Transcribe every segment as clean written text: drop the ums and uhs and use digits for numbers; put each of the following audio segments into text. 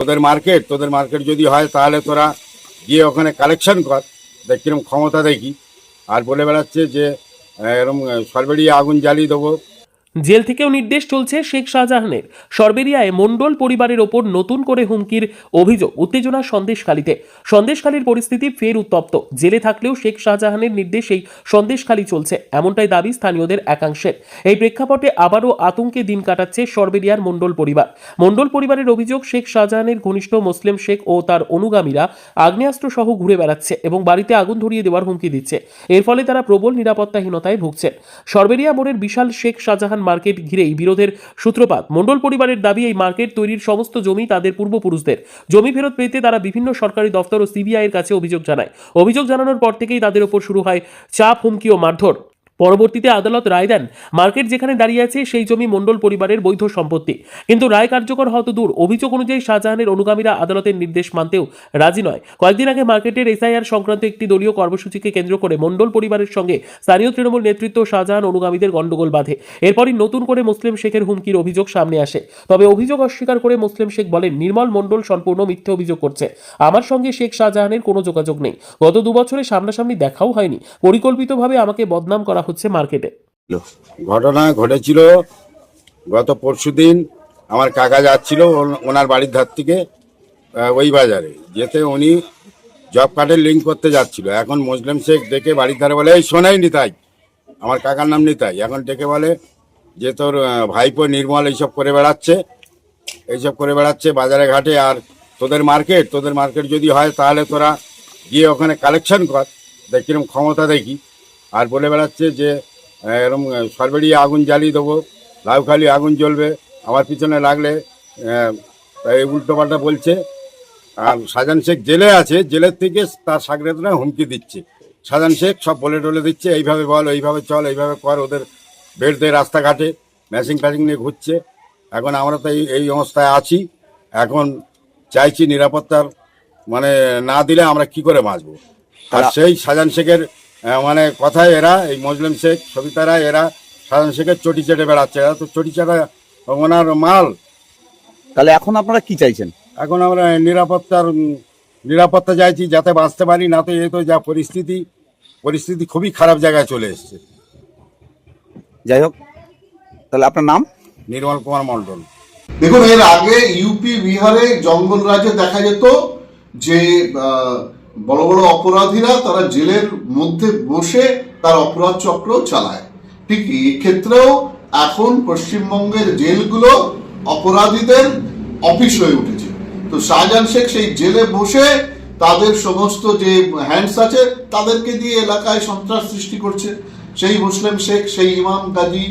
তোদের মার্কেট যদি হয় তাহলে তোরা গিয়ে ওখানে কালেকশন কর, দেখ কিরম ক্ষমতা দেখি। আর বলে বেড়াচ্ছে যে এরম সরবেরিয়ে আগুন জ্বালিয়ে দেবো। জেল থেকেও নির্দেশ চলছে শেখ শাহজাহানের। সরবেরিয়ায় মণ্ডল পরিবারের ওপর নতুন করে হুমকির অভিযোগ, উত্তেজনা সন্দেশখালীতে। সন্দেশখালীর পরিস্থিতি ফের উত্তপ্ত। জেলে থাকলেও শেখ শাহজাহানের নির্দেশেই সন্দেশখালী চলছে, এমনটাই দাবি স্থানীয়দের একাংশের। এই প্রেক্ষাপটে আবারও আতঙ্কে দিন কাটাচ্ছে সরবেরিয়ার মণ্ডল পরিবার। মণ্ডল পরিবারের অভিযোগ, শেখ শাহজাহানের ঘনিষ্ঠ মুসলিম শেখ ও তার অনুগামীরা আগ্নেয়াস্ত্র সহ ঘুরে বেড়াচ্ছে এবং বাড়িতে আগুন ধরিয়ে দেওয়ার হুমকি দিচ্ছে। এর ফলে তারা প্রবল নিরাপত্তাহীনতায় ভুগছেন। সরবেরিয়া মোড়ের বিশাল শেখ শাহজাহান মার্কেট ঘিরেই বিরোধের সূত্রপাত। মণ্ডল পরিবারের দাবি, এই মার্কেট তৈরির সমস্ত জমি তাদের পূর্বপুরুষদের। জমি ফেরত পেতে তারা বিভিন্ন সরকারি দফতর ও সিবিআই এর কাছে অভিযোগ জানায়। অভিযোগ জানানোর পর থেকেই তাদের ওপর শুরু হয় চাপ, হুমকি ও মারধর। পরবর্তীতে আদালত রায় দেন, মার্কেট যেখানে দাঁড়িয়ে আছে সেই জমি মণ্ডল পরিবারের বৈধ সম্পত্তি। কিন্তু রায় কার্যকর হওয়া তো দূর, অভিযোগ অনুযায়ী শাহজাহানের অনুগামীরা আদালতের নির্দেশ মানতেও রাজি নয়। কয়েকদিন আগে মার্কেটের এসআইআর সংক্রান্ত একটি দলীয় কর্মসূচিকে কেন্দ্র করে মণ্ডল পরিবারের সঙ্গে স্থানীয় তৃণমূল নেতৃত্ব শাহজাহান অনুগামীদের গন্ডগোল বাঁধে। এরপরই নতুন করে মুসলিম শেখের হুমকির অভিযোগ সামনে আসে। তবে অভিযোগ অস্বীকার করে মুসলিম শেখ বলেন, নির্মল মণ্ডল সম্পূর্ণ মিথ্যে অভিযোগ করছে। আমার সঙ্গে শেখ শাহজাহানের কোনো যোগাযোগ নেই। গত 2 বছরে সামনাসামনি দেখাও হয়নি। পরিকল্পিতভাবে আমাকে বদনাম করা হচ্ছে মার্কেটে। ঘটনা ঘটেছিল গত পরশুদিন। আমার কাকা যাচ্ছিল ওনার বাড়ির ধার থেকে ওই বাজারে যেতে, উনি জব কার্ডের লিঙ্ক করতে যাচ্ছিল। এখন মুসলিম শেখ ডেকে বাড়ির ধারে বলে, এই শোনাই নিতাই, আমার কাকার নাম নিতাই, এখন ডেকে বলে যে তোর ভাইপো নির্মল এইসব করে বেড়াচ্ছে বাজারে ঘাটে। আর তোদের মার্কেট যদি হয় তাহলে তোরা গিয়ে ওখানে কালেকশন কর, দেখ কিরম ক্ষমতা দেখি। আর বলে বেড়াচ্ছে যে এরম সরবেরিয়ে আগুন জ্বালিয়ে দেবো, লাউখালি আগুন জ্বলবে, আমার পিছনে লাগলে এই উল্টোপাল্টা বলছে। আর শাহজাহান শেখ জেলে আছে, জেলের থেকে তার সাগরেদরা হুমকি দিচ্ছে। শাহজাহান শেখ সব বলে টলে দিচ্ছে, এইভাবে বল, এইভাবে চল, এইভাবে কর, ওদের বেড দিয়ে রাস্তাঘাটে ম্যাচিং ফ্যাচিং নিয়ে ঘুরছে। এখন আমরা তো এই অবস্থায় আছি। এখন চাইছি নিরাপত্তার মানে না দিলে আমরা কি করে বাঁচবো। আর সেই শাহজাহান শেখের মানে কথায় এরা, এই মুসলিম শেখ সবিতারা, এরা শাহজাহান শেখের চটি চেটে বেড়াচ্ছে। এরা তো চটি চাটা ওনার মাল। তাহলে এখন আপনারা কি চাইছেন? এখন আমরা নিরাপত্তা চাইছি, যাতে বাঁচতে পারি। না তো এই তো যা পরিস্থিতি খুবই খারাপ জায়গায় চলে এসছে। যাই হোক, তাহলে আপনার নাম? নির্মল কুমার মণ্ডল। দেখুন, এর আগে ইউপি বিহারে জঙ্গল রাজ্যে দেখা যেত যে বড় বড় অপরাধীরা তারা জেলের মধ্যে বসে তার অপরাধ চক্র চালায়। ঠিক এক্ষেত্রেও এখন পশ্চিমবঙ্গের জেলগুলো অপরাধীদের অফিস হয়ে উঠেছে। তো শাহজাহান শেখ সেই জেলে বসে তাদের সমস্ত যে হ্যান্ডস আছে তাদেরকে দিয়ে এলাকায় সন্ত্রাস সৃষ্টি করছে। সেই মুসলিম শেখ, সেই ইমাম গাজী,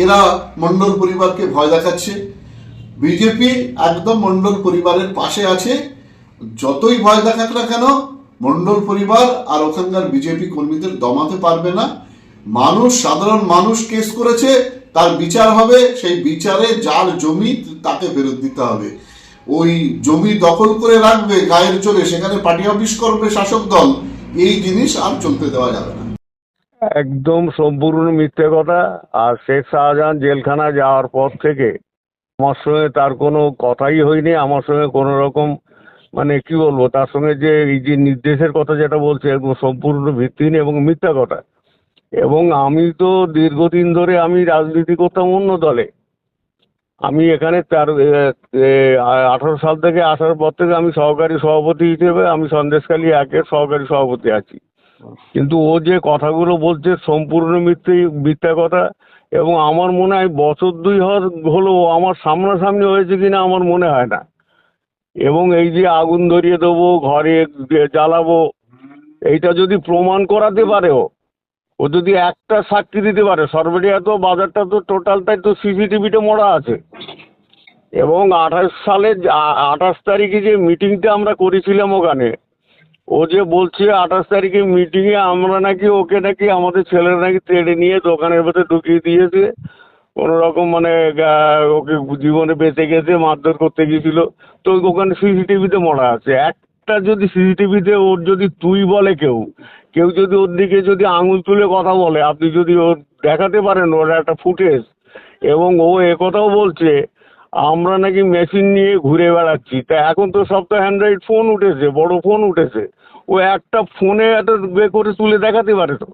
এরা মণ্ডল পরিবারকে ভয় দেখাচ্ছে। বিজেপি একদম মণ্ডল পরিবারের পাশে আছে। যতই ভয় দেখাক না কেন, মণ্ডল পরিবার আর ওখানকার বিজেপি কর্মীদের দমাতে পারবে না। সাধারণ মানুষ কেস করেছে, তার বিচার হবে। সেই বিচারে যার জমি তাকে ফেরত দিতে হবে। ওই জমি দখল করে রাখবে গায়ের জোরে, সেখানে পার্টি অফিস করবে শাসক দল, এই জিনিস আর চলতে দেওয়া যাবে না। একদম সম্পূর্ণ মিথ্যে কথা। আর শেখ শাহজাহান জেলখানায় যাওয়ার পর থেকে আমার সঙ্গে তার কোনো কথাই হয়নি। আমার সঙ্গে কোনো রকম মানে কি বলবো, তার সঙ্গে যে এই যে নির্দেশের কথা যেটা বলছে, একদম সম্পূর্ণ ভিত্তিহীন এবং মিথ্যা কথা। এবং আমি তো দীর্ঘদিন ধরে আমি রাজনীতি করতাম অন্য দলে। আমি এখানে 18 সাল থেকে আসার পর থেকে আমি সহকারী সভাপতি হিসেবে আমি সন্দেশখালী 1-এর সহকারী সভাপতি আছি। কিন্তু ও যে কথাগুলো বলছে সম্পূর্ণ মিথ্যা কথা। এবং আমার মনে হয় বছর 2 হলো আমার সামনাসামনি হয়েছে কিনা আমার মনে হয় না। এবং এই যে আগুন ধরিয়ে দেবো, ঘরে জ্বালাবো, এইটা যদি প্রমাণ করাতে পারে, ও যদি একটা সাক্ষী দিতে পারে। সরবেরিয়া তো বাজারটা তো টোটালটাই তো সিসিটিভিতে মোড়া আছে। এবং 28 তারিখে যে মিটিংটা আমরা করেছিলাম ওখানে, ও যে বলছে 28 তারিখে মিটিংয়ে আমরা নাকি ওকে নাকি আমাদের ছেলেরা নাকি তেড়ে নিয়ে দোকানের ভেতরে ঢুকিয়ে দিয়েছে, কোনো রকম মানে ওকে জীবনে বেঁচে গেছে, মারধর করতে গিয়েছিল। তো ওখানে সিসিটিভিতে মোড়া আছে। একটা যদি সিসিটিভিতে ওর যদি তুই বলে কেউ যদি ওর দিকে যদি আঙুল তুলে কথা বলে, আপনি যদি ওর দেখাতে পারেন ওর একটা ফুটেজ। এবং ও একথাও বলছে আমরা নাকি মেশিন নিয়ে ঘুরে বেড়াচ্ছি। তা এখন তো সব তো অ্যান্ড্রয়েড ফোন উঠেছে, বড় ফোন উঠেছে, ও একটা ফোনে এত করে তুলে দেখাতে পারে তো।